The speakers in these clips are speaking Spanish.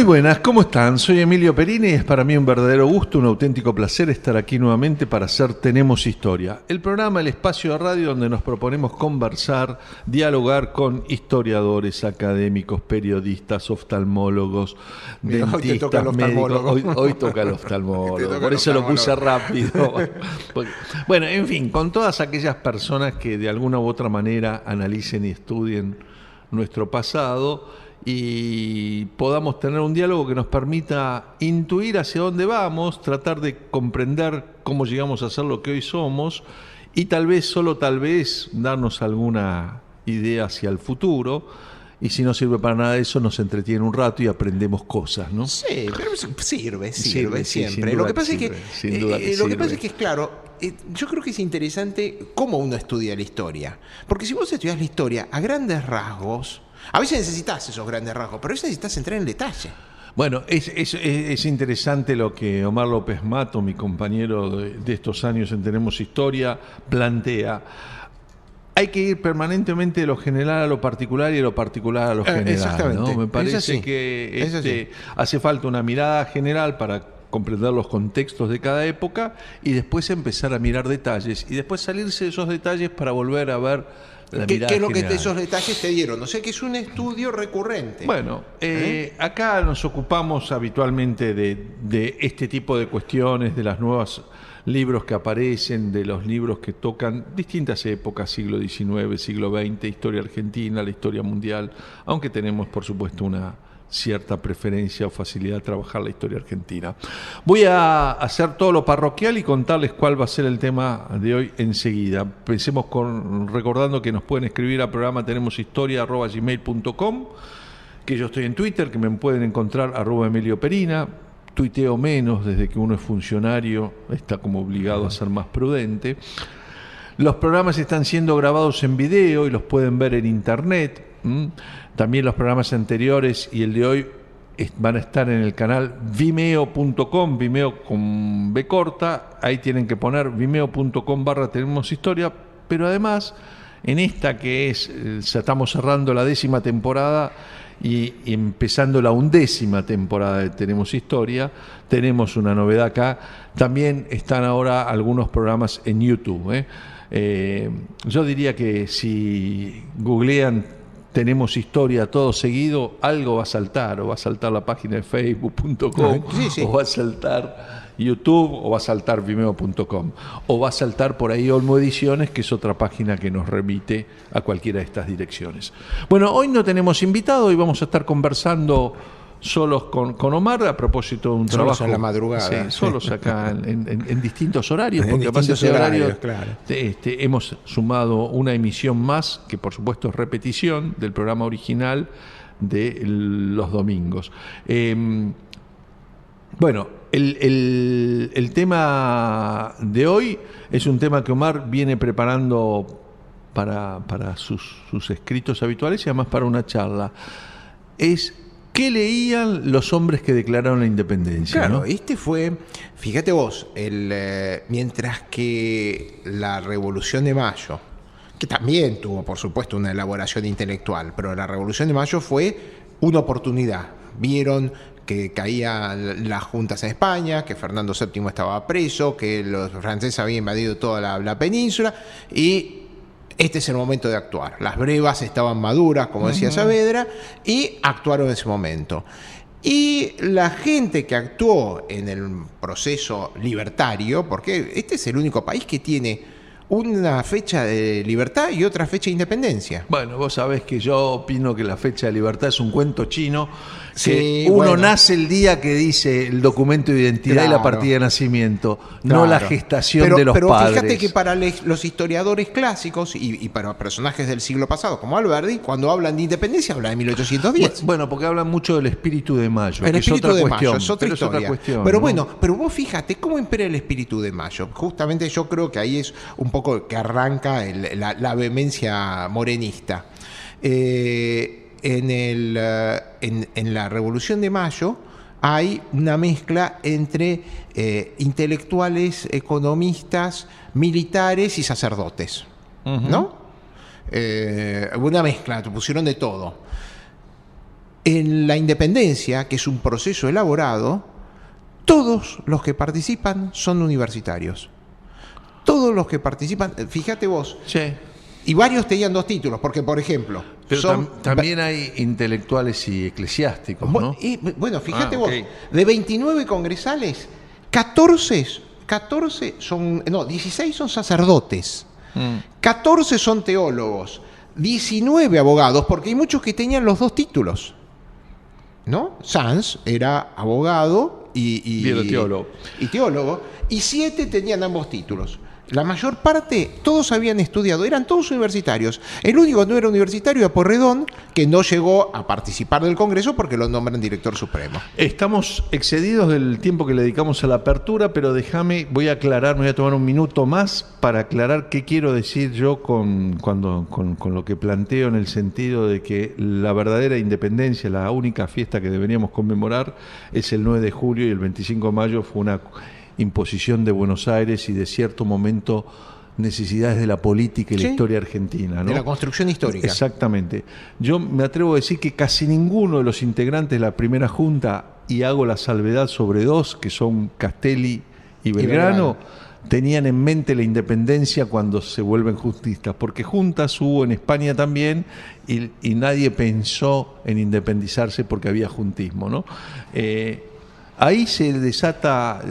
Muy buenas, ¿cómo están? Soy Emilio Perini y es para mí un verdadero gusto, un auténtico placer estar aquí nuevamente para hacer Tenemos Historia, el programa, el espacio de radio donde nos proponemos conversar, dialogar con historiadores, académicos, periodistas, oftalmólogos, dentistas, médicos. Hoy toca el oftalmólogo, por eso lo puse rápido. Bueno, en fin, con todas aquellas personas que de alguna u otra manera analicen y estudien nuestro pasado y podamos tener un diálogo que nos permita intuir hacia dónde vamos, tratar de comprender cómo llegamos a ser lo que hoy somos y tal vez, solo tal vez, darnos alguna idea hacia el futuro. Y si no sirve para nada de eso, nos entretiene un rato y aprendemos cosas, ¿no? Sí, pero sirve siempre. Sí, lo que pasa es que es claro, yo creo que es interesante cómo uno estudia la historia. Porque si vos estudias la historia a grandes rasgos, a veces necesitas esos grandes rasgos, pero a veces necesitas entrar en detalle. Bueno, es interesante lo que Omar López Mato, mi compañero de estos años en Tenemos Historia, plantea. Hay que ir permanentemente de lo general a lo particular y de lo particular a lo general. Exactamente. ¿No? Me parece que hace falta una mirada general para comprender los contextos de cada época y después empezar a mirar detalles y después salirse de esos detalles para volver a ver la mirada ¿Qué es lo general. que esos detalles te dieron? O sea que es un estudio recurrente. Bueno, acá nos ocupamos habitualmente de este tipo de cuestiones, de las nuevas libros que aparecen, de los libros que tocan distintas épocas, siglo XIX, siglo XX, historia argentina, la historia mundial, aunque tenemos, por supuesto, una cierta preferencia o facilidad de trabajar la historia argentina. Voy a hacer todo lo parroquial y contarles cuál va a ser el tema de hoy enseguida. Pensemos recordando que nos pueden escribir al programa tenemoshistoria@gmail.com, que yo estoy en Twitter, que me pueden encontrar @Emilio Perina. Tuiteo menos desde que uno es funcionario, está como obligado a ser más prudente. Los programas están siendo grabados en video y los pueden ver en internet. También los programas anteriores y el de hoy van a estar en el canal vimeo.com, Vimeo con B corta, ahí tienen que poner vimeo.com/Tenemos Historia, pero además en esta que estamos cerrando la 10ª temporada y empezando la 11ª temporada de Tenemos Historia, tenemos una novedad acá. También están ahora algunos programas en YouTube. Yo diría que si googlean Tenemos Historia todo seguido, algo va a saltar, o va a saltar la página de facebook.com, o va a saltar YouTube, o va a saltar vimeo.com, o va a saltar por ahí Olmo Ediciones, que es otra página que nos remite a cualquiera de estas direcciones. Bueno, hoy no tenemos invitado, hoy vamos a estar conversando solos con Omar a propósito de un trabajo. Solos en la madrugada. Sí, solos acá en distintos horarios, porque en distintos horarios, claro. Hemos sumado una emisión más, que por supuesto es repetición del programa original de los domingos. Bueno, el tema de hoy es un tema que Omar viene preparando para sus escritos habituales y además para una charla. Es ¿qué leían los hombres que declararon la independencia? Claro, ¿no? este fue, fíjate vos, mientras que la Revolución de Mayo, que también tuvo por supuesto una elaboración intelectual, pero la Revolución de Mayo fue una oportunidad. Vieron que caían las juntas en España, que Fernando VII estaba preso, que los franceses habían invadido toda la península y este es el momento de actuar. Las brevas estaban maduras, como decía Saavedra, y actuaron en ese momento. Y la gente que actuó en el proceso libertario, porque este es el único país que tiene una fecha de libertad y otra fecha de independencia. Bueno, vos sabés que yo opino que la fecha de libertad es un cuento chino, que Sí, uno nace el día que dice el documento de identidad y la partida de nacimiento, no la gestación de los padres. Pero fíjate que para los historiadores clásicos y para personajes del siglo pasado, como Alberdi, cuando hablan de independencia hablan de 1810. Bueno, porque hablan mucho del espíritu de Mayo. El espíritu de Mayo es otra historia. Pero bueno, pero vos fíjate cómo impera el espíritu de Mayo. Justamente yo creo que ahí es un poco que arranca la vehemencia morenista. En la Revolución de Mayo hay una mezcla entre intelectuales, economistas, militares y sacerdotes, ¿no? Una mezcla, te pusieron de todo. En la independencia, que es un proceso elaborado, todos los que participan son universitarios. Todos los que participan, fíjate vos. Sí. Y varios tenían 2 títulos, porque, por ejemplo... Pero también hay intelectuales y eclesiásticos, ¿no? Bueno, fíjate vos, okay. de 29 congresales, 14 son... No, 16 son sacerdotes, 14 son teólogos, 19 abogados, porque hay muchos que tenían los 2 títulos, ¿no? Sanz era abogado y era teólogo. Y teólogo, y 7 tenían ambos títulos. La mayor parte, todos habían estudiado, eran todos universitarios. El único que no era universitario era Porredón, que no llegó a participar del Congreso porque lo nombran director supremo. Estamos excedidos del tiempo que le dedicamos a la apertura, pero voy a aclarar, me voy a tomar un minuto más para aclarar qué quiero decir yo con lo que planteo, en el sentido de que la verdadera independencia, la única fiesta que deberíamos conmemorar es el 9 de julio y el 25 de mayo fue una imposición de Buenos Aires y de cierto momento necesidades de la política y la historia argentina, ¿no? De la construcción histórica. Exactamente. Yo me atrevo a decir que casi ninguno de los integrantes de la primera junta, y hago la salvedad sobre 2, que son Castelli y Belgrano, tenían en mente la independencia cuando se vuelven juntistas, porque juntas hubo en España también y nadie pensó en independizarse porque había juntismo, ¿no? Ahí se desata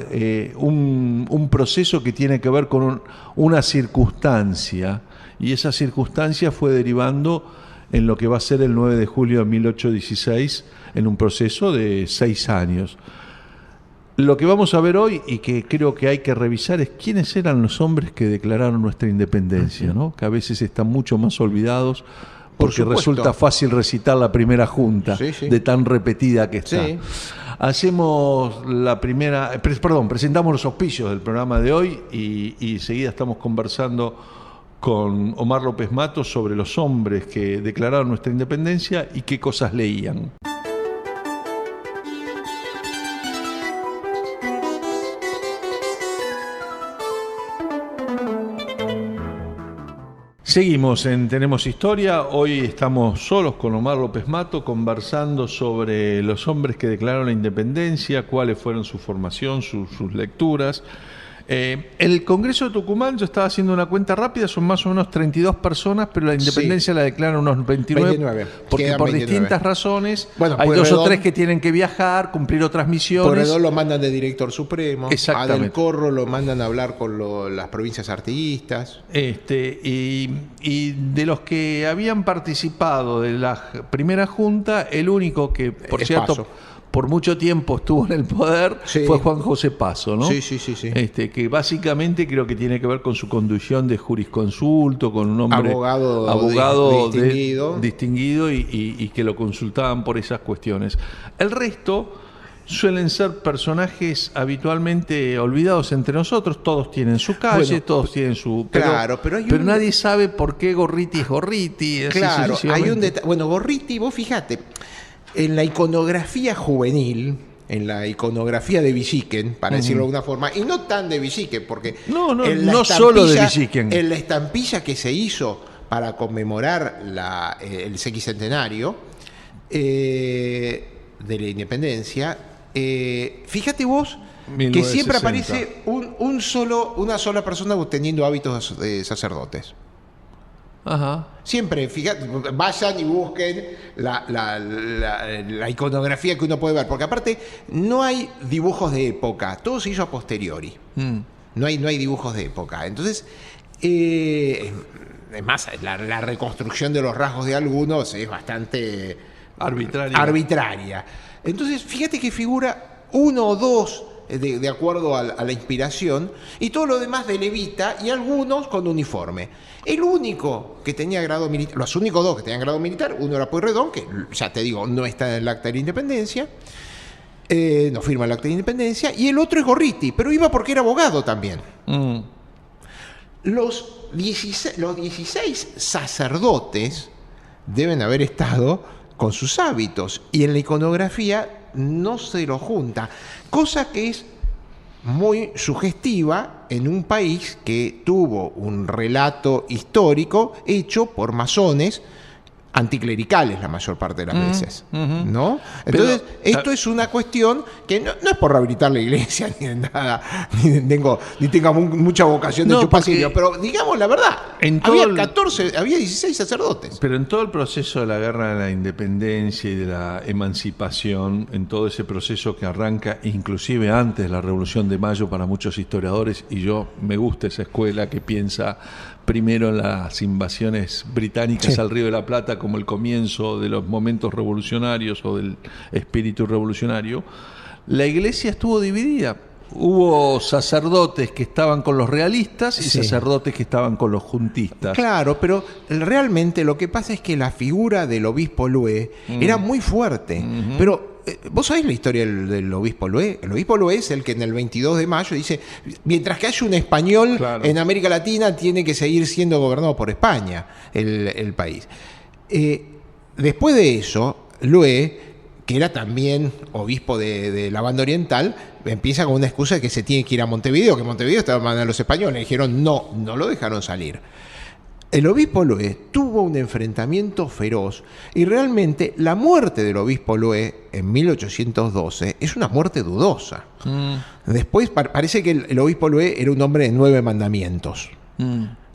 un proceso que tiene que ver con una circunstancia, y esa circunstancia fue derivando en lo que va a ser el 9 de julio de 1816, en un proceso de 6 años. Lo que vamos a ver hoy, y que creo que hay que revisar, es quiénes eran los hombres que declararon nuestra independencia, ¿no? Que a veces están mucho más olvidados, porque resulta fácil recitar la primera junta, de tan repetida que está. Sí. Hacemos presentamos los auspicios del programa de hoy y enseguida estamos conversando con Omar López Matos sobre los hombres que declararon nuestra independencia y qué cosas leían. Seguimos en Tenemos Historia. Hoy estamos solos con Omar López Mato conversando sobre los hombres que declararon la independencia, cuáles fueron su formación, sus lecturas. El Congreso de Tucumán, yo estaba haciendo una cuenta rápida, son más o menos 32 personas, pero la independencia la declaran unos 29 porque por 29. Distintas razones, hay 2 o 3 que tienen que viajar, cumplir otras misiones. Porredón lo mandan de director supremo, a Del Corro lo mandan a hablar con las provincias artiguistas. Y de los que habían participado de la primera junta, el único que, por cierto... Paso. Por mucho tiempo estuvo en el poder, fue Juan José Paso, ¿no? Sí. Que básicamente creo que tiene que ver con su conducción de jurisconsulto, con un hombre abogado distinguido y que lo consultaban por esas cuestiones. El resto suelen ser personajes habitualmente olvidados entre nosotros, todos tienen su calle, todos tienen su... Pero nadie sabe por qué Gorriti es Gorriti. Claro, hay un detalle. Bueno, Gorriti, vos fijate... En la iconografía juvenil, en la iconografía de Villiquen, para decirlo de alguna forma, y no tan de Villiquen, porque no solo de Villiquen. En la estampilla que se hizo para conmemorar el sesquicentenario de la independencia, fíjate vos 1960. Que siempre aparece una sola persona teniendo hábitos de sacerdotes. Ajá. Siempre, fíjate, vayan y busquen la iconografía que uno puede ver, porque aparte no hay dibujos de época, todo se hizo a posteriori. No hay dibujos de época. Entonces, es más, la reconstrucción de los rasgos de algunos es bastante arbitraria. Entonces, fíjate que figura 1 o 2 de acuerdo a la inspiración, y todo lo demás de levita, y algunos con uniforme. El único que tenía grado militar, los únicos 2 que tenían grado militar, uno era Pueyrredón, que ya te digo, no está en el acta de la independencia, no firma el acta de independencia, y el otro es Gorriti, pero iba porque era abogado también. Los 16 sacerdotes deben haber estado con sus hábitos, y en la iconografía no se lo junta, cosa que es muy sugestiva en un país que tuvo un relato histórico hecho por masones anticlericales la mayor parte de las veces, ¿no? Entonces, esto es una cuestión que no es por rehabilitar la iglesia ni de nada, ni tenga mucha vocación de chupacirio, pero digamos la verdad, había 16 sacerdotes. Pero en todo el proceso de la guerra de la independencia y de la emancipación, en todo ese proceso que arranca inclusive antes de la Revolución de Mayo para muchos historiadores, y yo me gusta esa escuela que piensa primero en las invasiones británicas al Río de la Plata como el comienzo de los momentos revolucionarios o del espíritu revolucionario, la iglesia estuvo dividida. Hubo sacerdotes que estaban con los realistas y sacerdotes que estaban con los juntistas. Claro, pero realmente lo que pasa es que la figura del obispo Lué era muy fuerte. Pero, ¿vos sabés la historia del obispo Lué? El obispo Lué es el que en el 22 de mayo dice, mientras que haya un español en América Latina, tiene que seguir siendo gobernado por España el país. Después de eso, Lué, que era también obispo de la banda oriental, empieza con una excusa de que se tiene que ir a Montevideo, que Montevideo estaba mandando a los españoles. Dijeron no lo dejaron salir. El obispo Lué tuvo un enfrentamiento feroz y realmente la muerte del obispo Lué en 1812 es una muerte dudosa. Después parece que el obispo Lué era un hombre de 9 mandamientos.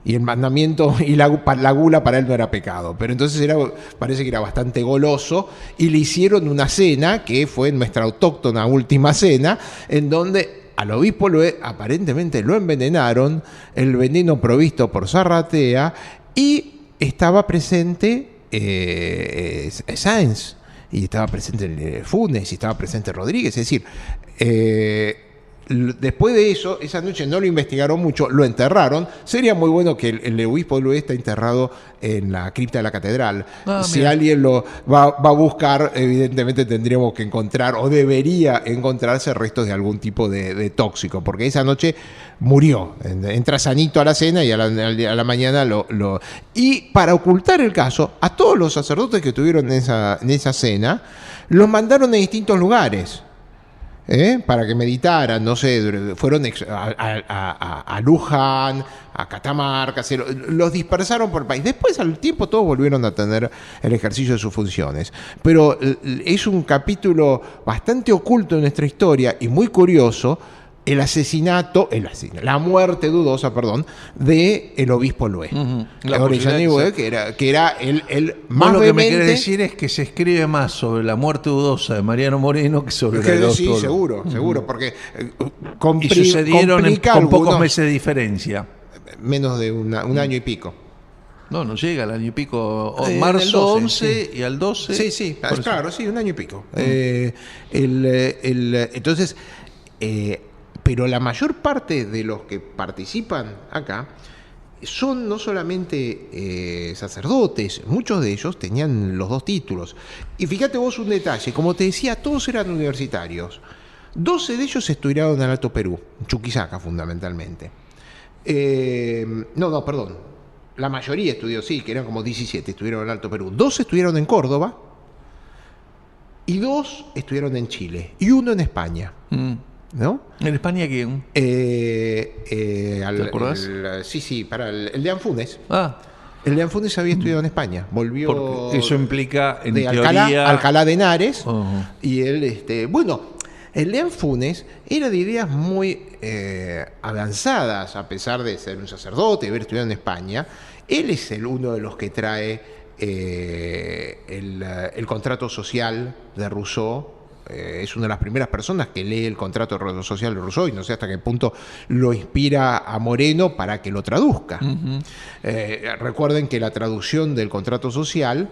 Y el mandamiento y la gula para él no era pecado. Pero entonces parece que era bastante goloso y le hicieron una cena, que fue nuestra autóctona última cena, en donde al obispo aparentemente lo envenenaron, el veneno provisto por Zarratea, y estaba presente Sáenz, y estaba presente Funes, y estaba presente Rodríguez. Es decir, después de eso, esa noche no lo investigaron mucho, lo enterraron. Sería muy bueno que el obispo Lué está enterrado en la cripta de la catedral. Si alguien lo va a buscar, evidentemente tendríamos que encontrar, o debería encontrarse, restos de algún tipo de tóxico, porque esa noche murió. Entra sanito a la cena y a la mañana Y para ocultar el caso, a todos los sacerdotes que estuvieron en esa cena, los mandaron a distintos lugares. Para que meditaran, no sé, fueron a Luján, a Catamarca, los dispersaron por el país. Después, al tiempo, todos volvieron a tener el ejercicio de sus funciones. Pero es un capítulo bastante oculto en nuestra historia y muy curioso, la muerte dudosa, de el obispo Lué. Lué, que era el más lo vehemente. Que me quiere decir es que se escribe más sobre la muerte dudosa de Mariano Moreno que sobre la de los Sí, seguro, porque y sucedieron con pocos meses de diferencia. Menos de un año y pico. No llega al año y pico. Marzo 11 y al 12. Sí, claro, sí, un año y pico. Entonces, pero la mayor parte de los que participan acá son no solamente sacerdotes, muchos de ellos tenían los 2 títulos. Y fíjate vos un detalle, como te decía, todos eran universitarios. 12 de ellos estudiaron en el Alto Perú, en Chuquisaca fundamentalmente. Perdón. La mayoría estudió, que eran como 17, estudiaron en el Alto Perú. 2 estudiaron en Córdoba y 2 estudiaron en Chile y 1 en España. ¿No? ¿En España quién? ¿Te acordás? Para el de Anfunes. El de Anfunes había estudiado en España. Volvió. Porque eso implica, en de teoría... Alcalá de Henares. Y él, el de Anfunes era de ideas muy avanzadas, a pesar de ser un sacerdote y haber estudiado en España. Él es uno de los que trae el contrato social de Rousseau. Es una de las primeras personas que lee el contrato social de Rousseau, y no sé hasta qué punto lo inspira a Moreno para que lo traduzca. Recuerden que la traducción del contrato social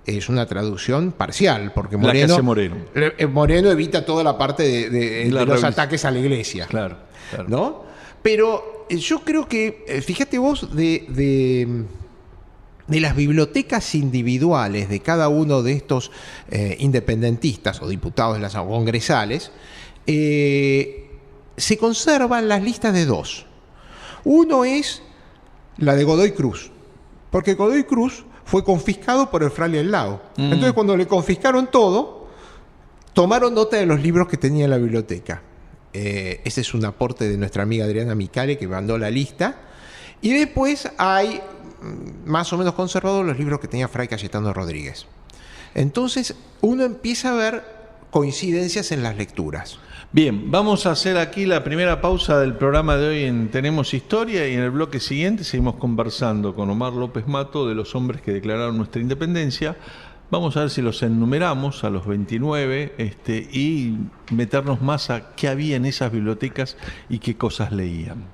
es una traducción parcial, porque Moreno evita toda la parte de los ataques a la iglesia. Claro. ¿No? Pero yo creo que, fíjate vos, de las bibliotecas individuales de cada uno de estos independentistas o diputados de las congresales, se conservan las listas de 2. Uno es la de Godoy Cruz, porque Godoy Cruz fue confiscado por el fraile Lao. Entonces, cuando le confiscaron todo, tomaron nota de los libros que tenía en la biblioteca. Ese es un aporte de nuestra amiga Adriana Micale, que mandó la lista. Y después hay, más o menos conservados, los libros que tenía Fray Cayetano Rodríguez. Entonces uno empieza a ver coincidencias en las lecturas. Bien, vamos a hacer aquí la primera pausa del programa de hoy en Tenemos Historia, y en el bloque siguiente seguimos conversando con Omar López Mato de los hombres que declararon nuestra independencia. Vamos a ver si los enumeramos a los 29 y meternos más a qué había en esas bibliotecas y qué cosas leían.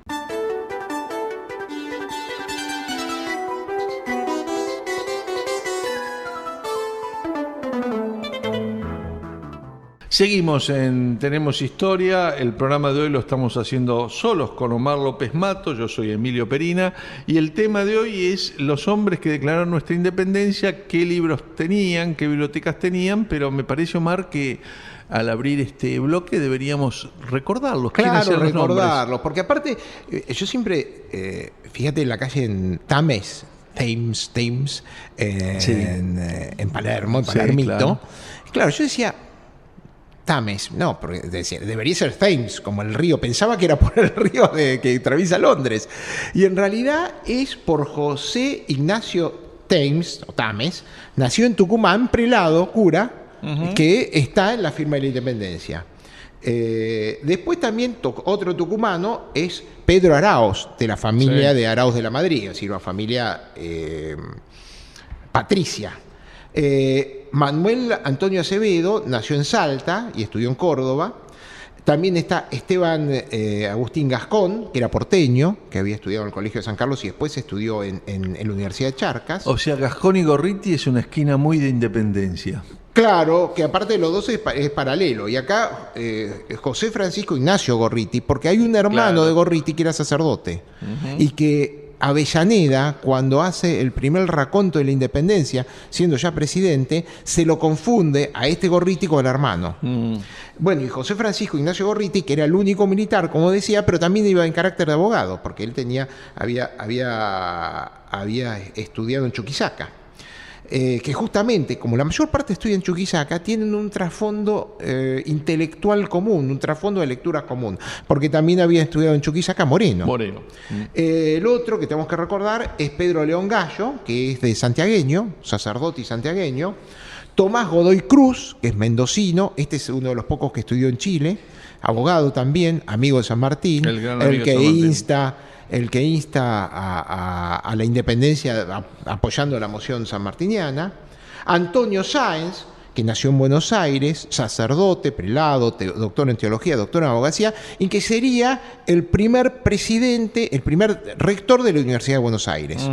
Seguimos en Tenemos Historia. El programa de hoy lo estamos haciendo solos con Omar López Mato. Yo soy Emilio Perina y el tema de hoy es los hombres que declararon nuestra independencia, qué libros tenían, qué bibliotecas tenían, pero me parece, Omar, que al abrir este bloque deberíamos recordarlos. Claro, recordarlos, porque aparte yo siempre, fíjate, en la calle en Thames, sí, en Palermo, en Palermito, sí, claro, yo decía Thames, no, porque decía, debería ser Thames, como el río. Pensaba que era por el río que atraviesa Londres. Y en realidad es por José Ignacio Thames, o Thames, nació en Tucumán, prelado, cura, que está en la firma de la independencia. Después también otro tucumano es Pedro Araoz, de la familia de Araoz de la Madrid, es decir, una familia patricia. Manuel Antonio Acevedo nació en Salta y estudió en Córdoba. También está Esteban Agustín Gascón, que era porteño, que había estudiado en el Colegio de San Carlos y después estudió en la Universidad de Charcas. O sea, Gascón y Gorriti es una esquina muy de independencia. Claro, que aparte de los dos es paralelo. Y acá José Francisco Ignacio Gorriti, porque hay un hermano de Gorriti que era sacerdote y que Avellaneda, cuando hace el primer raconto de la independencia, siendo ya presidente, se lo confunde a este Gorriti con el hermano. Bueno, y José Francisco Ignacio Gorriti, que era el único militar, como decía, pero también iba en carácter de abogado, porque él había estudiado en Chuquisaca. Que justamente, como la mayor parte estudia en Chuquisaca, tienen un trasfondo intelectual común, un trasfondo de lectura común, porque también había estudiado en Chuquisaca Moreno. El otro que tenemos que recordar es Pedro León Gallo, que es de santiagueño, sacerdote y santiagueño. Tomás Godoy Cruz, que es mendocino, este es uno de los pocos que estudió en Chile, abogado también, amigo de San Martín, el que insta a la independencia apoyando la moción sanmartiniana. Antonio Sáenz, que nació en Buenos Aires, sacerdote, prelado, doctor en teología, doctor en abogacía, y que sería el primer presidente, el primer rector de la Universidad de Buenos Aires.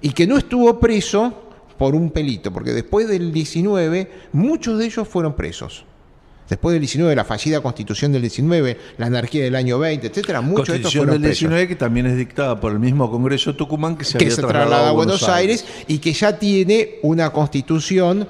Y que no estuvo preso por un pelito, porque después del 19, muchos de ellos fueron presos. Después del 19, la fallida Constitución del 19, la anarquía del año 20, etcétera, muchos de estos fueron presos. Constitución del 19 que también es dictada por el mismo Congreso de Tucumán que se traslada a Buenos Aires y que ya tiene una constitución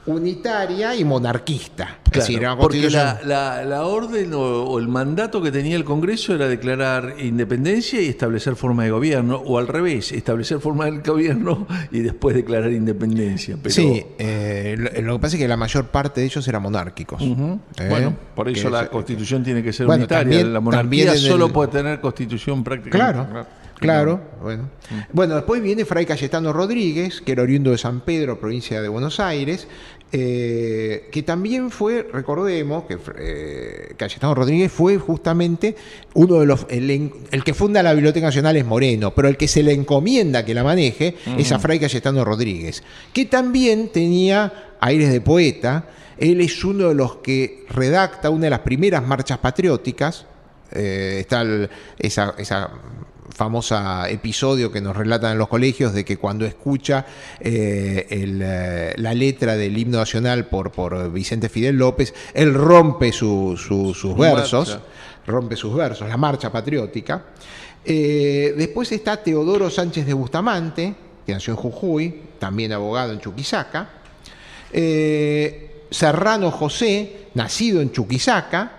unitaria y monarquista. Claro, es decir, porque la orden o el mandato que tenía el Congreso era declarar independencia y establecer forma de gobierno, o al revés, establecer forma del gobierno y después declarar independencia. Pero... Sí, lo que pasa es que la mayor parte de ellos eran monárquicos. Bueno, por eso la Constitución tiene que ser unitaria. También, la monarquía solo puede tener Constitución prácticamente. Claro. Bueno, después viene Fray Cayetano Rodríguez, que era oriundo de San Pedro, provincia de Buenos Aires, que también fue, recordemos, que Cayetano Rodríguez fue justamente uno de los... El que funda la Biblioteca Nacional es Moreno, pero el que se le encomienda que la maneje es a Fray Cayetano Rodríguez, que también tenía aires de poeta. Él es uno de los que redacta una de las primeras marchas patrióticas. Está esa famosa episodio que nos relatan en los colegios de que cuando escucha la letra del himno nacional por Vicente Fidel López, él rompe sus versos, la marcha patriótica. Después está Teodoro Sánchez de Bustamante, que nació en Jujuy, también abogado en Chuquisaca. Serrano José, nacido en Chuquisaca,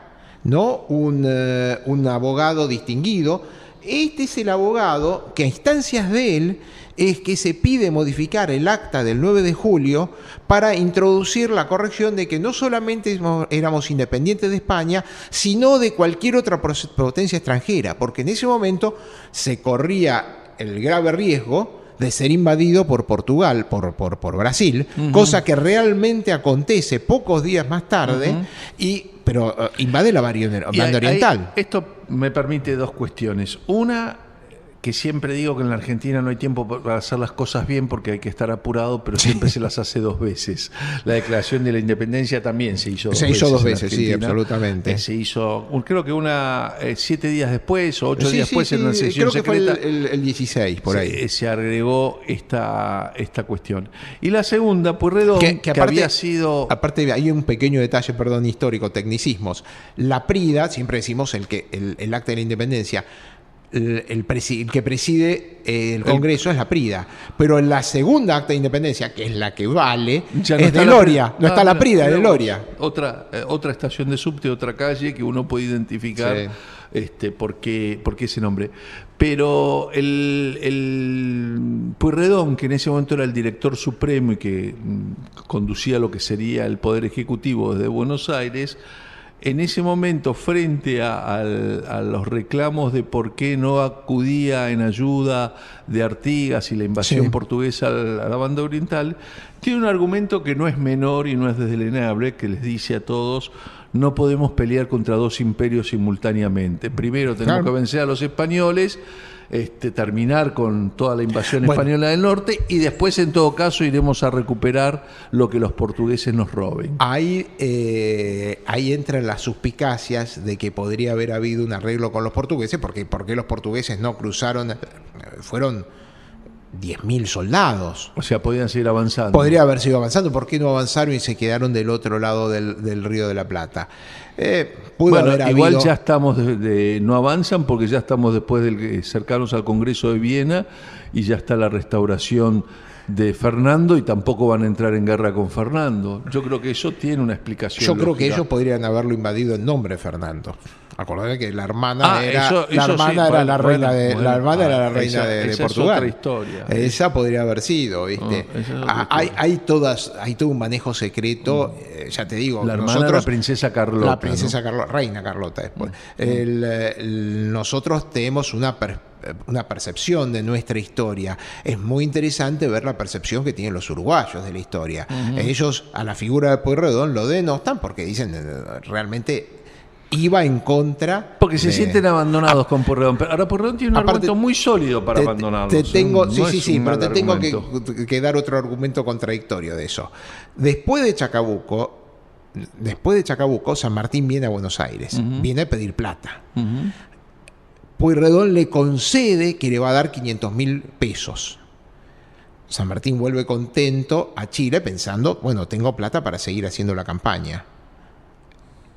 ¿no? Un abogado distinguido. Este es el abogado que a instancias de él es que se pide modificar el acta del 9 de julio para introducir la corrección de que no solamente éramos independientes de España, sino de cualquier otra potencia extranjera, porque en ese momento se corría el grave riesgo de ser invadido por Portugal, por Brasil, cosa que realmente acontece pocos días más tarde, pero invade la banda oriental. Esto me permite dos cuestiones. Una, que siempre digo que en la Argentina no hay tiempo para hacer las cosas bien porque hay que estar apurado, pero siempre se las hace dos veces. La declaración de la independencia también se hizo dos veces. Se hizo dos veces, sí, absolutamente. Se hizo, creo que 7 días después o 8 días después en una sesión secreta. Creo que fue el 16, por ahí. Se agregó esta cuestión. Y la segunda, Pueyrredón, que aparte, había sido... Aparte hay un pequeño detalle, perdón, histórico, tecnicismos. La PRIDA, siempre decimos el acta de la independencia, el que preside el Congreso es la PRIDA, pero en la segunda acta de independencia, que es la que vale, no es de Loria, no está la PRIDA, es de Loria. Otra estación de subte, otra calle que uno puede identificar por qué ese nombre. Pero el Pueyrredón, que en ese momento era el director supremo y que conducía lo que sería el Poder Ejecutivo desde Buenos Aires, en ese momento, frente a los reclamos de por qué no acudía en ayuda de Artigas y la invasión portuguesa a la banda oriental, tiene un argumento que no es menor y no es desdeñable, que les dice a todos: no podemos pelear contra dos imperios simultáneamente. Primero tenemos que vencer a los españoles, terminar con toda la invasión española del norte, y después, en todo caso, iremos a recuperar lo que los portugueses nos roben. Ahí entran las suspicacias de que podría haber habido un arreglo con los portugueses, porque los portugueses no cruzaron, fueron 10.000 soldados. O sea, podían seguir avanzando. Podría haber seguido avanzando. ¿Por qué no avanzaron y se quedaron del otro lado del Río de la Plata? Igual ya estamos no avanzan porque ya estamos después cercanos al Congreso de Viena y ya está la restauración de Fernando, y tampoco van a entrar en guerra con Fernando. Yo creo que eso tiene una explicación. Yo creo que ellos podrían haberlo invadido en nombre de Fernando. Acordate que la hermana era la reina de Portugal. Es otra historia. Esa podría haber sido, ¿viste? Hay todo un manejo secreto, ya te digo. La hermana de la princesa Carlota. La princesa Carlota, reina Carlota después. Nosotros tenemos una percepción de nuestra historia. Es muy interesante ver la percepción que tienen los uruguayos de la historia. Ellos a la figura de Pueyrredón lo denostan porque dicen realmente iba en contra. Porque se sienten abandonados con Pueyrredón. Pero ahora Pueyrredón tiene un argumento muy sólido para abandonarlos. Pero te tengo que dar otro argumento contradictorio de eso. Después de Chacabuco, San Martín viene a Buenos Aires. Viene a pedir plata. Pueyrredón le concede que le va a dar 500.000 pesos. San Martín vuelve contento a Chile pensando, tengo plata para seguir haciendo la campaña.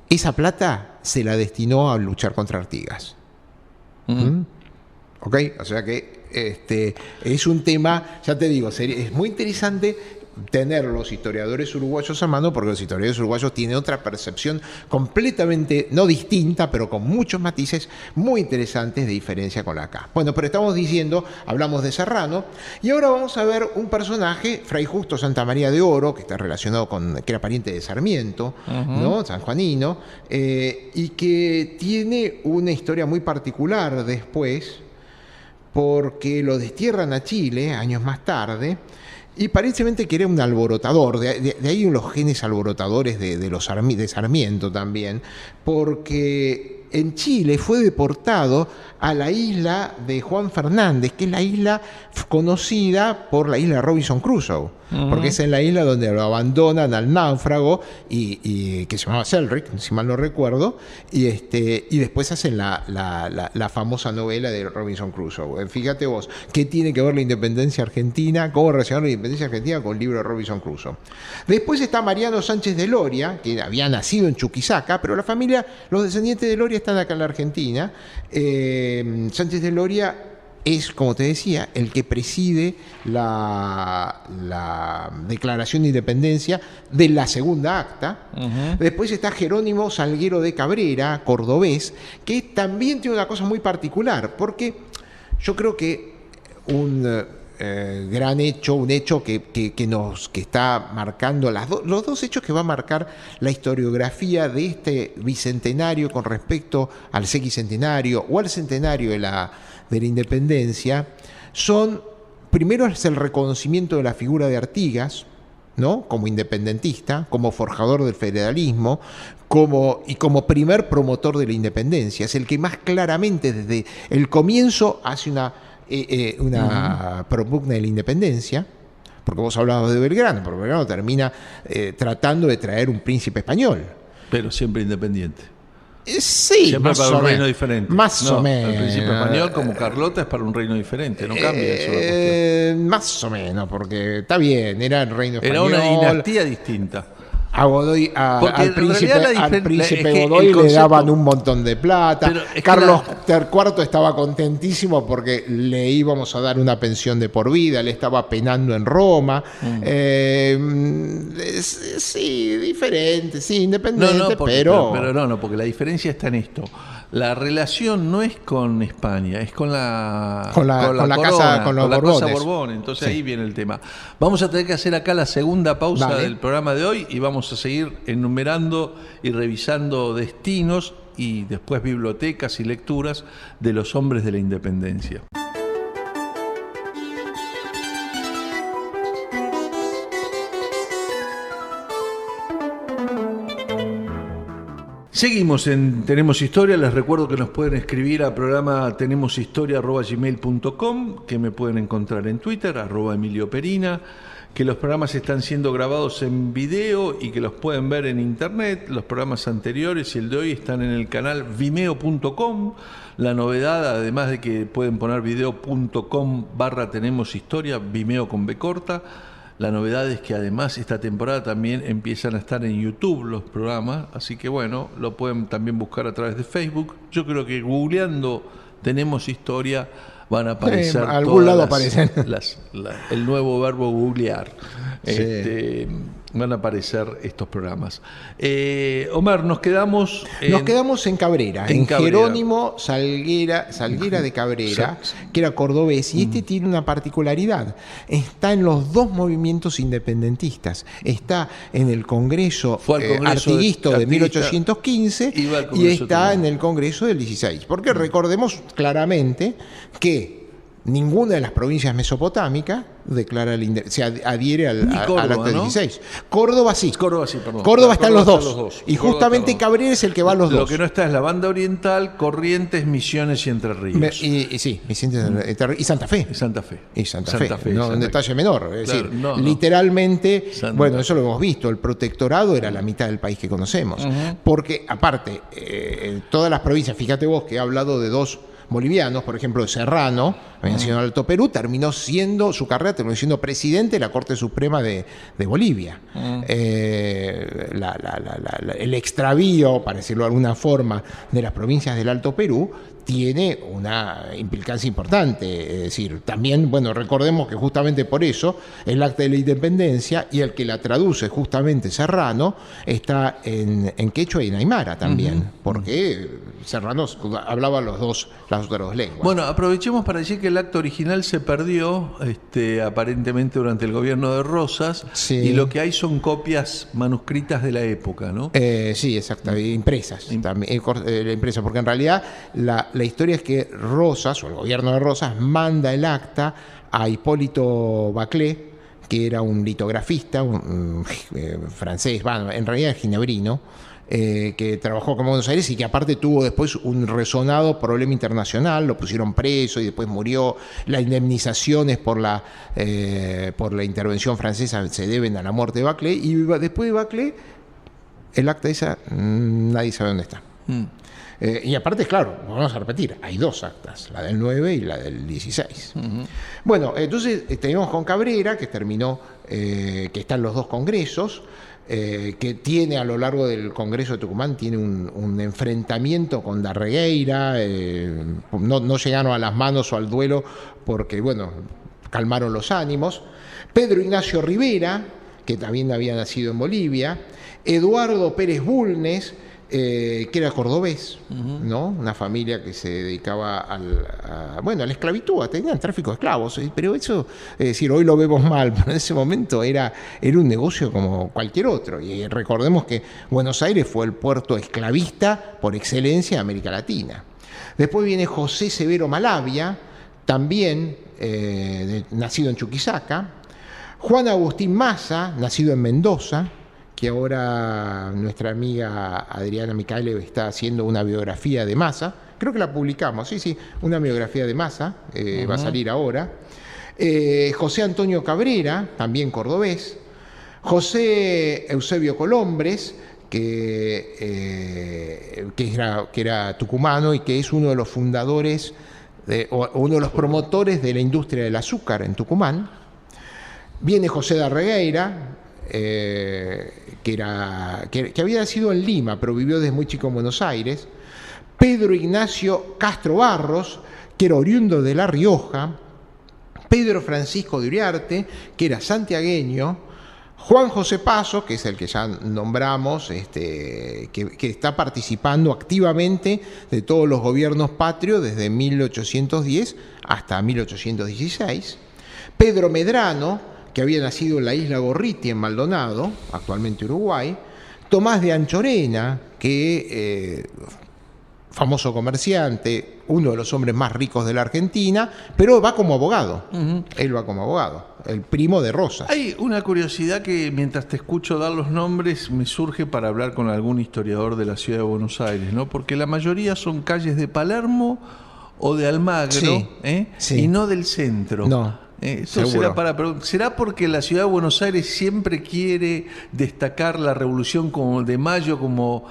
Esa plata se la destinó a luchar contra Artigas. ¿Ok? O sea que es un tema, ya te digo, es muy interesante tener los historiadores uruguayos a mano, porque los historiadores uruguayos tienen otra percepción completamente, no distinta, pero con muchos matices muy interesantes de diferencia con la acá. Bueno, pero hablamos de Serrano, y ahora vamos a ver un personaje, Fray Justo Santamaría de Oro, que está relacionado que era pariente de Sarmiento, ¿no? sanjuanino, y que tiene una historia muy particular después, porque lo destierran a Chile años más tarde. Y parecidamente que era un alborotador, de ahí los genes alborotadores de Sarmiento también, porque en Chile fue deportado a la isla de Juan Fernández, que es la isla conocida por la isla Robinson Crusoe, porque es en la isla donde lo abandonan al náufrago, y que se llamaba Selrick, si mal no recuerdo, y después hacen la famosa novela de Robinson Crusoe. Fíjate vos, ¿qué tiene que ver la independencia argentina, cómo relacionar la independencia argentina con el libro de Robinson Crusoe? Después está Mariano Sánchez de Loria, que había nacido en Chuquisaca, pero los descendientes de Loria están acá en la Argentina. Sánchez de Loria es, como te decía, el que preside la Declaración de Independencia de la segunda acta. Después está Jerónimo Salguero de Cabrera, cordobés, que también tiene una cosa muy particular, porque yo creo que un hecho que está marcando los dos hechos que va a marcar la historiografía de este bicentenario con respecto al sexagenario o al centenario de la independencia son, primero es el reconocimiento de la figura de Artigas, ¿no? Como independentista, como forjador del federalismo, como primer promotor de la independencia. Es el que más claramente desde el comienzo hace una propugna de la independencia, porque vos hablabas de Belgrano, pero Belgrano termina tratando de traer un príncipe español. Pero siempre independiente. Sí, siempre para un reino diferente. Más o menos. El príncipe español, como Carlota, es para un reino diferente, no cambia eso la cuestión. Más o menos, porque está bien, era el reino español. Era una dinastía distinta. A Godoy, al príncipe que Godoy concepto, le daban un montón de plata. Carlos IV estaba contentísimo porque le íbamos a dar una pensión de por vida, le estaba penando en Roma. Sí, diferente, sí, independiente, pero no, porque la diferencia está en esto. La relación no es con España, es con la casa Borbón. Entonces ahí viene el tema. Vamos a tener que hacer acá la segunda pausa del programa de hoy y vamos a seguir enumerando y revisando destinos y después bibliotecas y lecturas de los hombres de la independencia. Seguimos en Tenemos Historia. Les recuerdo que nos pueden escribir a programa tenemoshistoria@gmail.com, que me pueden encontrar en Twitter, @EmilioPerina, que los programas están siendo grabados en video y que los pueden ver en internet. Los programas anteriores y el de hoy están en el canal vimeo.com. La novedad, además de que pueden poner video.com/tenemoshistoria, Vimeo con B corta. La novedad es que además esta temporada también empiezan a estar en YouTube los programas, así que bueno, lo pueden también buscar a través de Facebook. Yo creo que googleando Tenemos Historia van a aparecer algún lado aparecen el nuevo verbo googlear. Sí. Van a aparecer estos programas. Omar, nos quedamos en Cabrera, en Jerónimo Salguera de Cabrera, que era cordobés, y este tiene una particularidad. Está en los dos movimientos independentistas. Está en el Congreso Artiguista de 1815 y está en el Congreso del 16. Porque recordemos claramente que ninguna de las provincias mesopotámicas se adhiere al acta del 16. Córdoba sí. Perdón. Córdoba está en los dos. Y justamente Cabrera es el que va a los dos. Lo que no está es la banda oriental, Corrientes, Misiones y Entre Ríos. Sí, y Santa Fe. Santa Fe. No, un detalle menor. Es decir, literalmente, bueno, eso lo hemos visto. El protectorado era la mitad del país que conocemos. Porque, aparte, todas las provincias, fíjate vos que he hablado de dos bolivianos, por ejemplo, Serrano, nacido en Alto Perú, su carrera terminó siendo presidente de la Corte Suprema de Bolivia. El extravío, para decirlo de alguna forma, de las provincias del Alto Perú tiene una implicancia importante. Es decir, también, bueno, recordemos que justamente por eso el Acta de la Independencia, y el que la traduce justamente Serrano, está en quechua y en aymara también, porque Serrano hablaba las otras dos lenguas. Bueno, aprovechemos para decir que el acta original se perdió aparentemente durante el gobierno de Rosas, y lo que hay son copias manuscritas de la época, ¿no? Sí, exacto, impresas, también, porque en realidad la historia es que Rosas, o el gobierno de Rosas, manda el acta a Hipólito Baclé, que era un litografista, un francés, en realidad ginebrino, que trabajó con Buenos Aires y que aparte tuvo después un resonado problema internacional, lo pusieron preso y después murió. Las indemnizaciones por la intervención francesa se deben a la muerte de Baclé, y después de Baclé, el acta esa nadie sabe dónde está. Y aparte, claro, vamos a repetir, hay dos actas, la del 9 y la del 16. Bueno, entonces tenemos con Cabrera, que terminó, que está en los dos congresos, que tiene a lo largo del Congreso de Tucumán, tiene un enfrentamiento con Darregueira, no llegaron a las manos o al duelo porque, bueno, calmaron los ánimos. Pedro Ignacio Rivera, que también había nacido en Bolivia. Eduardo Pérez Bulnes, que era cordobés, ¿no? Una familia que se dedicaba a la esclavitud, tenían tráfico de esclavos, pero eso, es decir, hoy lo vemos mal, pero en ese momento era un negocio como cualquier otro. Y recordemos que Buenos Aires fue el puerto esclavista por excelencia de América Latina. Después viene José Severo Malavia, también nacido en Chuquisaca. Juan Agustín Massa, nacido en Mendoza, que ahora nuestra amiga Adriana Micaele está haciendo una biografía de Massa. Creo que la publicamos, sí, una biografía de Massa, va a salir ahora. José Antonio Cabrera, también cordobés. José Eusebio Colombres, que era tucumano y que es uno de los fundadores, o uno de los promotores de la industria del azúcar en Tucumán. Viene José de Regueira, que había nacido en Lima, pero vivió desde muy chico en Buenos Aires. Pedro Ignacio Castro Barros, que era oriundo de La Rioja. Pedro Francisco de Uriarte, que era santiagueño. Juan José Paso, que es el que ya nombramos, que está participando activamente de todos los gobiernos patrios desde 1810 hasta 1816. Pedro Medrano, que había nacido en la isla Gorriti, en Maldonado, actualmente Uruguay. Tomás de Anchorena, que famoso comerciante, uno de los hombres más ricos de la Argentina, pero va como abogado. Él va como abogado, el primo de Rosas. Hay una curiosidad que mientras te escucho dar los nombres me surge para hablar con algún historiador de la ciudad de Buenos Aires, ¿no? Porque la mayoría son calles de Palermo o de Almagro, sí. Y no del centro. No. Esto ¿será porque la ciudad de Buenos Aires siempre quiere destacar la Revolución de Mayo como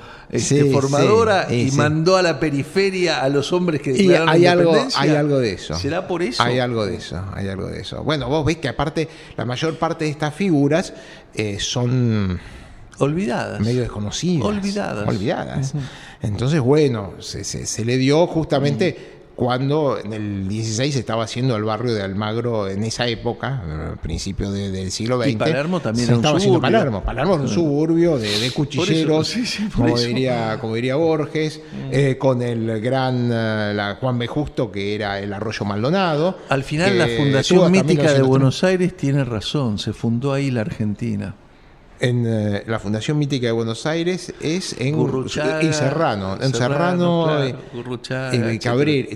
formadora y mandó a la periferia a los hombres que declararon la independencia? Hay algo de eso. ¿Será por eso? Hay algo de eso. Bueno, vos ves que aparte la mayor parte de estas figuras son olvidadas, medio desconocidas, olvidadas. Entonces, bueno, se le dio justamente cuando en el 16 estaba haciendo el barrio de Almagro en esa época, principio del siglo XX. Y Palermo también era un suburbio. Palermo era un suburbio de cuchilleros, como diría Borges, con el gran Juan B. Justo, que era el Arroyo Maldonado. Al final la Fundación Mítica de Buenos Aires tiene razón, se fundó ahí la Argentina. En la Fundación Mítica de Buenos Aires es en Serrano. En Serrano, Gurruchaga, Cabrera.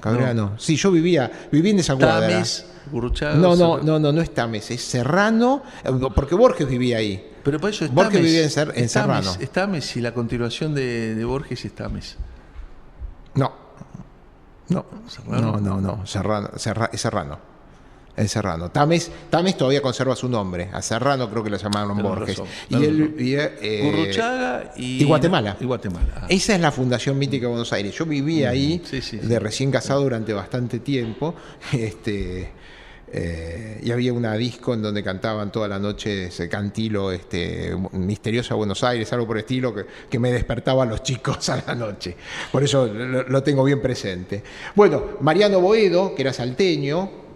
Cabrera no. Sí, yo vivía en esa cuadra. Tames, Gurruchaga. No es Tames, es Serrano, porque Borges vivía ahí. Pero por eso es Borges Tames, vivía en Serrano. Es Tames y la continuación de Borges es Tames. No. Serrano. Es Serrano. El Serrano. Tames todavía conserva su nombre. A Serrano creo que lo llamaron Borges. Gurruchaga y Guatemala. Guatemala. Esa es la Fundación Mítica de Buenos Aires. Yo vivía ahí de recién casado durante bastante tiempo. Y había una disco en donde cantaban toda la noche ese cantilo, Misteriosa Buenos Aires, algo por el estilo, que me despertaba a los chicos a la noche. Por eso lo tengo bien presente. Bueno, Mariano Boedo, que era salteño,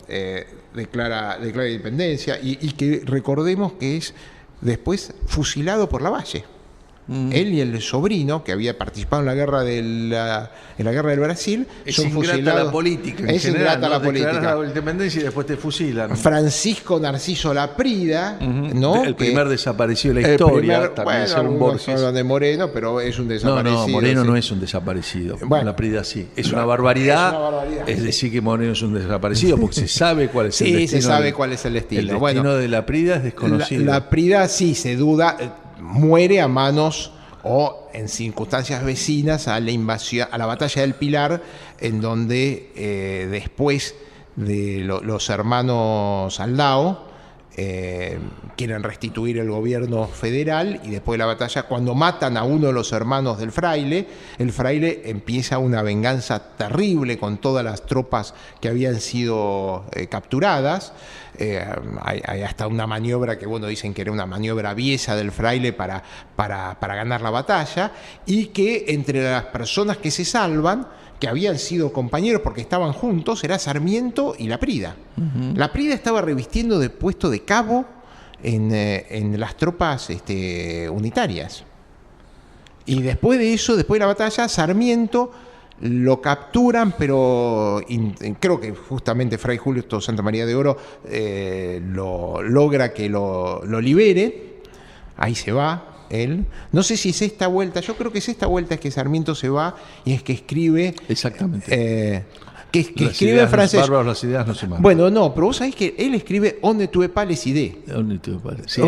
declara independencia y que recordemos que es después fusilado por Lavalle. Él y el sobrino, que había participado en la guerra del Brasil, son fusilados. La política. Es ingrata la política. La independencia y después te fusilan. Francisco Narciso Laprida, ¿no? El primer desaparecido de la historia. También según Borges. Hablan de Moreno, pero es un desaparecido. No, Moreno no es un desaparecido. Bueno, Laprida sí. Es una barbaridad. Es decir, que Moreno es un desaparecido porque se sabe cuál es el destino. Sí, se sabe cuál es el destino. El destino de Laprida es desconocido. Laprida sí, se duda. Muere a manos o en circunstancias vecinas a la invasión, a la batalla del Pilar, en donde después de los hermanos Aldao quieren restituir el gobierno federal, y después de la batalla, cuando matan a uno de los hermanos del fraile, el fraile empieza una venganza terrible con todas las tropas que habían sido capturadas. Hay hasta una maniobra que, dicen que era una maniobra aviesa del fraile para ganar la batalla, y que entre las personas que se salvan, que habían sido compañeros porque estaban juntos, era Sarmiento y Laprida. Laprida estaba revistiendo de puesto de cabo en las tropas unitarias. Y después de eso, después de la batalla, Sarmiento lo capturan, pero creo que justamente Fray Justo Santa María de Oro logra que lo libere. Ahí se va. él. No sé si es esta vuelta, yo creo que es esta vuelta, es que Sarmiento se va y es que escribe... Exactamente. Que escribe en francés. Bárbaros, las ideas no se matan. Bueno, no, pero vos sabés que él escribe Onde tu pales idée. Sí,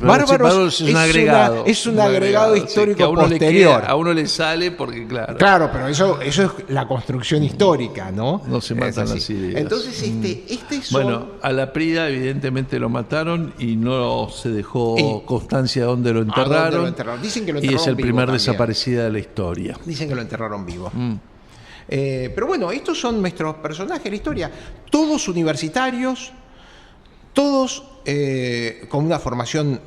Bárbaros es un agregado. Es un agregado histórico que a uno posterior. A uno le sale porque, claro. Claro, pero eso es la construcción histórica, ¿no? No se matan las ideas. Entonces, Bueno, a Laprida evidentemente lo mataron y no se dejó constancia de dónde lo enterraron. Dicen que lo enterraron y es el vivo primer también. desaparecida de la historia. Dicen que lo enterraron vivo. Pero bueno, estos son nuestros personajes de la historia, todos universitarios, todos con una formación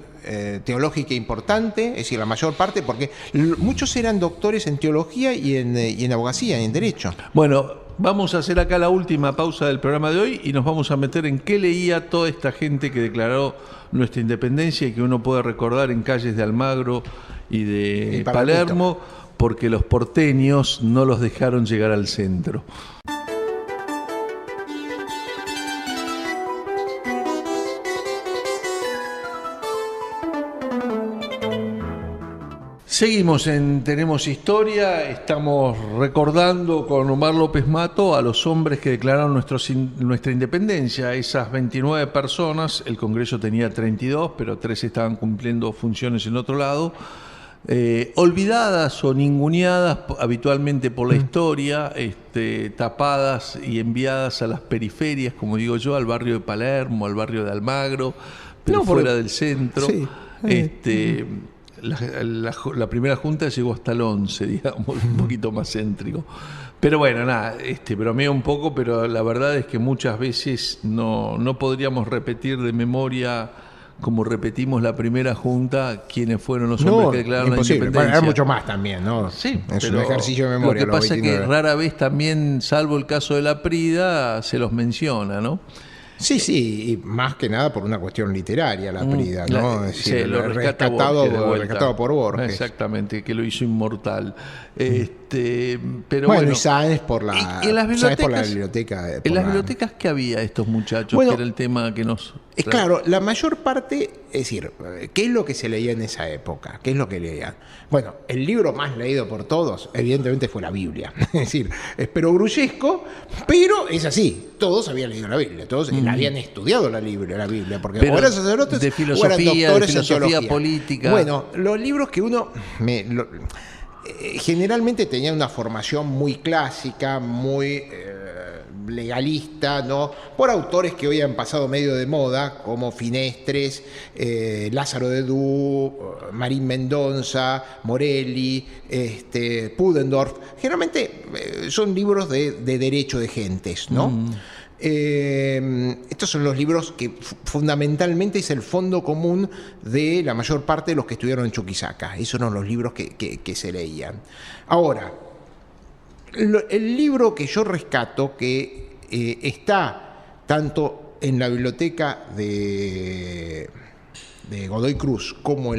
teológica importante, es decir, la mayor parte, porque muchos eran doctores en teología y en abogacía, y en derecho. Bueno, vamos a hacer acá la última pausa del programa de hoy y nos vamos a meter en qué leía toda esta gente que declaró nuestra independencia y que uno puede recordar en calles de Almagro y de Palermo, porque los porteños no los dejaron llegar al centro. Seguimos en Tenemos Historia, estamos recordando con Omar López Mato a los hombres que declararon nuestra independencia, esas 29 personas, el Congreso tenía 32, pero 3 estaban cumpliendo funciones en otro lado, olvidadas o ninguneadas habitualmente por la historia, tapadas y enviadas a las periferias, como digo yo, al barrio de Palermo, al barrio de Almagro, pero fuera del centro. Sí. La primera junta llegó hasta el 11, digamos, un poquito más céntrico. Pero bueno, nada, bromeo un poco, pero la verdad es que muchas veces no podríamos repetir de memoria, como repetimos la primera junta, quiénes fueron los hombres que declararon la independencia. Bueno, hay mucho más también, ¿no? Sí, es un ejercicio de memoria. Lo que pasa es que rara vez también, salvo el caso de Laprida, se los menciona, ¿no? Sí, y más que nada por una cuestión literaria, Laprida, ¿no? Es decir, lo rescatado por Borges. Exactamente, que lo hizo inmortal. Pero bueno, y Sáenz por la biblioteca. En las bibliotecas, ¿qué había estos muchachos? Que era el tema que nos... Claro, la mayor parte, es decir, ¿qué es lo que se leía en esa época? ¿Qué es lo que leían? Bueno, el libro más leído por todos, evidentemente, fue la Biblia. Es decir, es perogrullesco, pero es así. Todos habían leído la Biblia, todos habían estudiado la Biblia, porque o eran sacerdotes de filosofía, o eran doctores de filosofía en teología política. Bueno, los libros que uno... generalmente tenían una formación muy clásica, muy legalista, ¿no? Por autores que hoy han pasado medio de moda, como Finestres, Lázaro de Du, Marín Mendonza, Morelli, Pudendorf. Generalmente son libros de derecho de gentes, ¿no? Estos son los libros que fundamentalmente es el fondo común de la mayor parte de los que estudiaron en Chuquisaca. Esos eran los libros que se leían. Ahora, el libro que yo rescato, que está tanto en la biblioteca de Godoy Cruz, como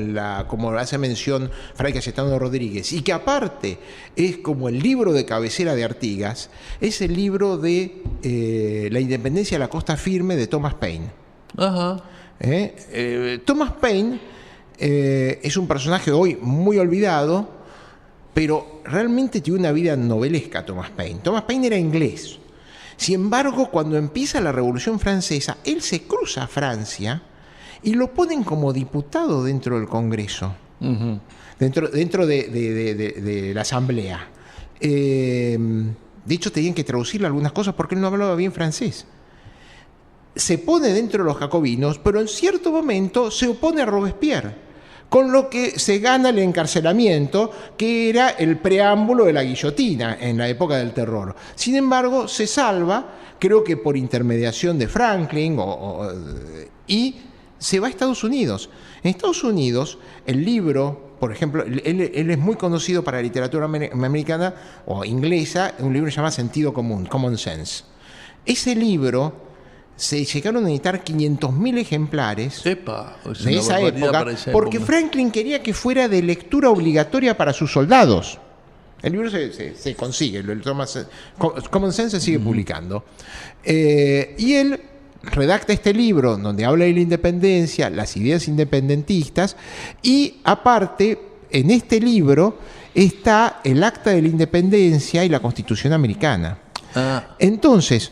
hace mención Fray Cayetano Rodríguez, y que aparte es como el libro de cabecera de Artigas, es el libro de La independencia de la costa firme de Thomas Paine. Ajá. Thomas Paine es un personaje hoy muy olvidado, pero realmente tiene una vida novelesca Thomas Paine. Thomas Paine era inglés. Sin embargo, cuando empieza la Revolución Francesa, él se cruza a Francia y lo ponen como diputado dentro del Congreso, dentro de la Asamblea. De hecho, tenían que traducirle algunas cosas porque él no hablaba bien francés. Se pone dentro de los jacobinos, pero en cierto momento se opone a Robespierre, con lo que se gana el encarcelamiento, que era el preámbulo de la guillotina en la época del terror. Sin embargo, se salva, creo que por intermediación de Franklin, y se va a Estados Unidos. En Estados Unidos, el libro, por ejemplo, él es muy conocido para la literatura americana o inglesa, un libro que se llama Sentido Común, Common Sense. Ese libro se llegaron a editar 500.000 ejemplares de esa época, porque Franklin quería que fuera de lectura obligatoria para sus soldados. El libro se consigue, Common Sense se sigue publicando. Y él redacta este libro donde habla de la independencia, las ideas independentistas, y aparte, en este libro está el Acta de la Independencia y la Constitución Americana. Entonces,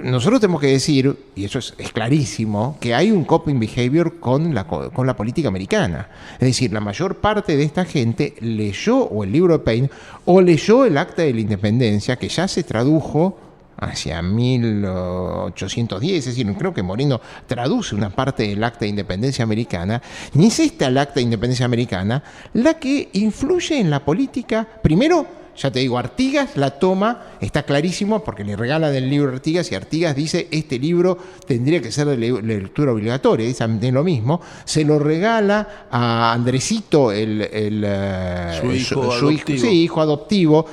nosotros tenemos que decir, y eso es clarísimo, que hay un coping behavior con la política americana. Es decir, la mayor parte de esta gente leyó o el libro de Paine o leyó el Acta de la Independencia, que ya se tradujo hacia 1810, es decir, creo que Moreno traduce una parte del Acta de Independencia Americana, y es esta el Acta de Independencia Americana la que influye en la política. Primero, ya te digo, Artigas la toma, está clarísimo, porque le regalan el libro a Artigas, y Artigas dice, este libro tendría que ser de lectura obligatoria, dice lo mismo, se lo regala a Andresito, hijo adoptivo,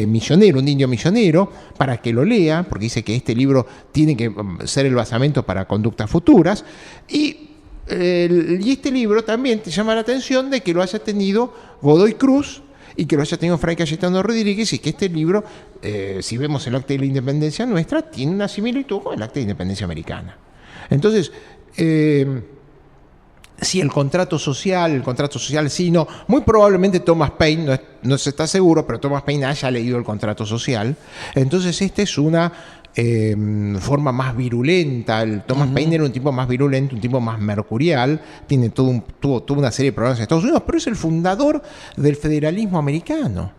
misionero, un indio misionero, para que lo lea, porque dice que este libro tiene que ser el basamento para conductas futuras, y este libro también te llama la atención de que lo haya tenido Godoy Cruz, y que lo haya tenido Fray Cayetano Rodríguez, y que este libro, si vemos el Acta de la Independencia nuestra, tiene una similitud con el Acta de Independencia Americana. Entonces, si el contrato social sí, no, muy probablemente Thomas Paine, no se está seguro, pero Thomas Paine haya leído el contrato social. Entonces, esta es una forma más virulenta. El Thomas Paine era un tipo más virulento, un tipo más mercurial, tuvo una serie de problemas en Estados Unidos, pero es el fundador del federalismo americano,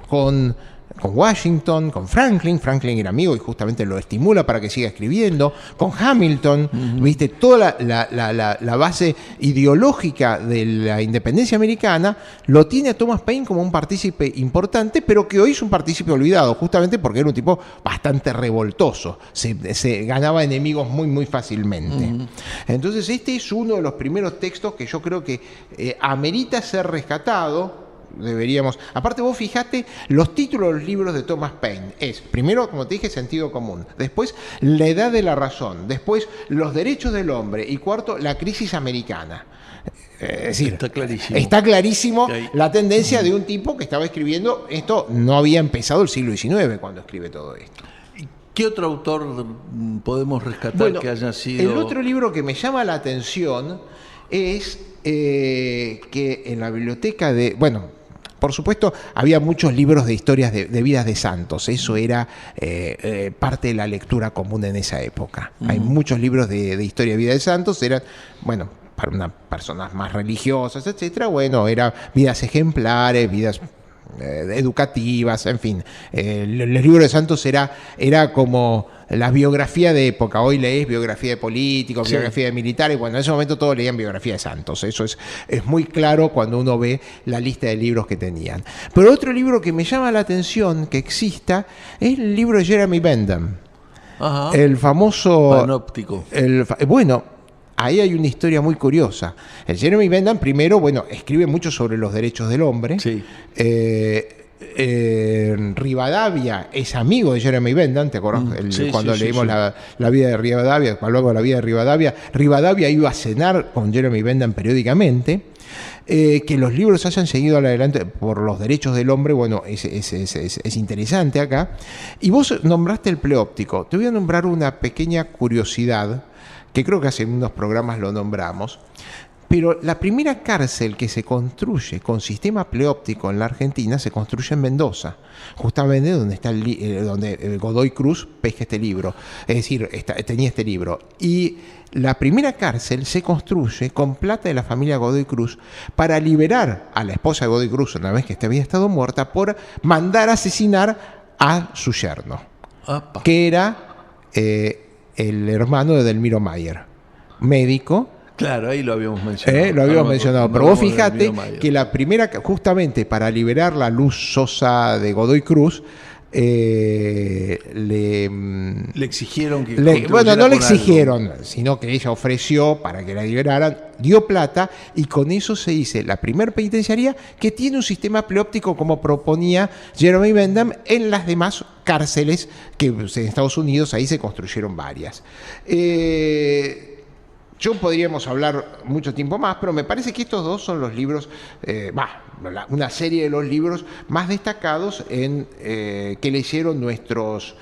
con Washington, con Franklin era amigo y justamente lo estimula para que siga escribiendo, con Hamilton, viste, toda la base ideológica de la independencia americana lo tiene a Thomas Paine como un partícipe importante, pero que hoy es un partícipe olvidado, justamente porque era un tipo bastante revoltoso, se ganaba enemigos muy, muy fácilmente. Entonces este es uno de los primeros textos que yo creo que amerita ser rescatado. Deberíamos, aparte vos fijate, los títulos de los libros de Thomas Paine es, primero, como te dije, sentido común, después, la edad de la razón, después, los derechos del hombre, y cuarto, la crisis americana. Es decir, está clarísimo la tendencia de un tipo que estaba escribiendo esto, no había empezado el siglo XIX cuando escribe todo esto. ¿Qué otro autor podemos rescatar que haya sido? El otro libro que me llama la atención es que en la biblioteca de... Por supuesto, había muchos libros de historias de vidas de santos. Eso era parte de la lectura común en esa época. Hay muchos libros de historia de vida de santos. Eran, para unas personas más religiosas, etcétera. Eran vidas ejemplares, vidas educativas, en fin. Los libros de santos era como la biografía de época. Hoy lees biografía de políticos, biografía de militares. En ese momento todos leían biografía de santos. Eso es muy claro cuando uno ve la lista de libros que tenían. Pero otro libro que me llama la atención que exista es el libro de Jeremy Bentham. El famoso... Panóptico. Ahí hay una historia muy curiosa. El Jeremy Bentham, primero, escribe mucho sobre los derechos del hombre. Sí. Rivadavia es amigo de Jeremy Bentham, ¿te acuerdas? Cuando leímos la vida de Rivadavia, luego la vida de Rivadavia iba a cenar con Jeremy Bentham periódicamente. Que los libros hayan seguido adelante por los derechos del hombre, es interesante acá. Y vos nombraste el pleóptico. Te voy a nombrar una pequeña curiosidad, que creo que hace unos programas lo nombramos. Pero la primera cárcel que se construye con sistema pleóptico en la Argentina se construye en Mendoza, justamente donde está donde Godoy Cruz pesca este libro, es decir, tenía este libro. Y la primera cárcel se construye con plata de la familia Godoy Cruz para liberar a la esposa de Godoy Cruz, una vez que había estado muerta, por mandar a asesinar a su yerno, que era el hermano de Delmiro Mayer, médico. Claro, ahí lo habíamos mencionado. Lo habíamos mencionado. Pero vos fijate que la primera, justamente para liberar la Luz Sosa de Godoy Cruz, le exigieron que... no le exigieron, sino que ella ofreció para que la liberaran, dio plata, y con eso se dice la primer penitenciaría que tiene un sistema pleóptico como proponía Jeremy Bentham en las demás cárceles que en Estados Unidos ahí se construyeron varias. Yo podríamos hablar mucho tiempo más, pero me parece que estos dos son los libros, una serie de los libros más destacados que leyeron nuestros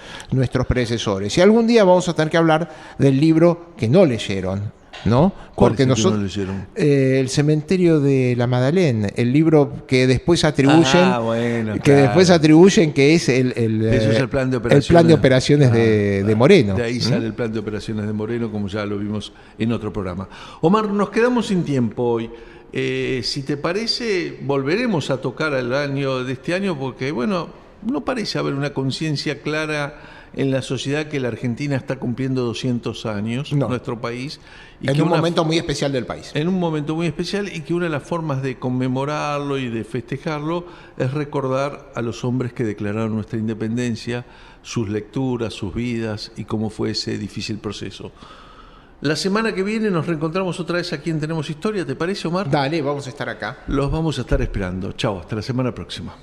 predecesores. Y algún día vamos a tener que hablar del libro que no leyeron, ¿no? ¿Cuál Porque es el que no nosotros, leyeron? El cementerio de la Madeleine, el libro que después atribuyen, Bueno, que claro. después atribuyen que es Eso es el plan de operaciones. el plan de operaciones de Moreno. De ahí sale el plan de operaciones de Moreno, como ya lo vimos en otro programa. Omar, nos quedamos sin tiempo hoy. Si te parece, volveremos a tocar el año de este año, porque, bueno, no parece haber una conciencia clara en la sociedad que la Argentina está cumpliendo 200 años, No. nuestro país. Y En que un momento muy especial del país. En un momento muy especial, y que una de las formas de conmemorarlo y de festejarlo es recordar a los hombres que declararon nuestra independencia, sus lecturas, sus vidas y cómo fue ese difícil proceso. La semana que viene nos reencontramos otra vez aquí en Tenemos Historia, ¿te parece, Omar? Dale, vamos a estar acá. Los vamos a estar esperando. Chao, hasta la semana próxima.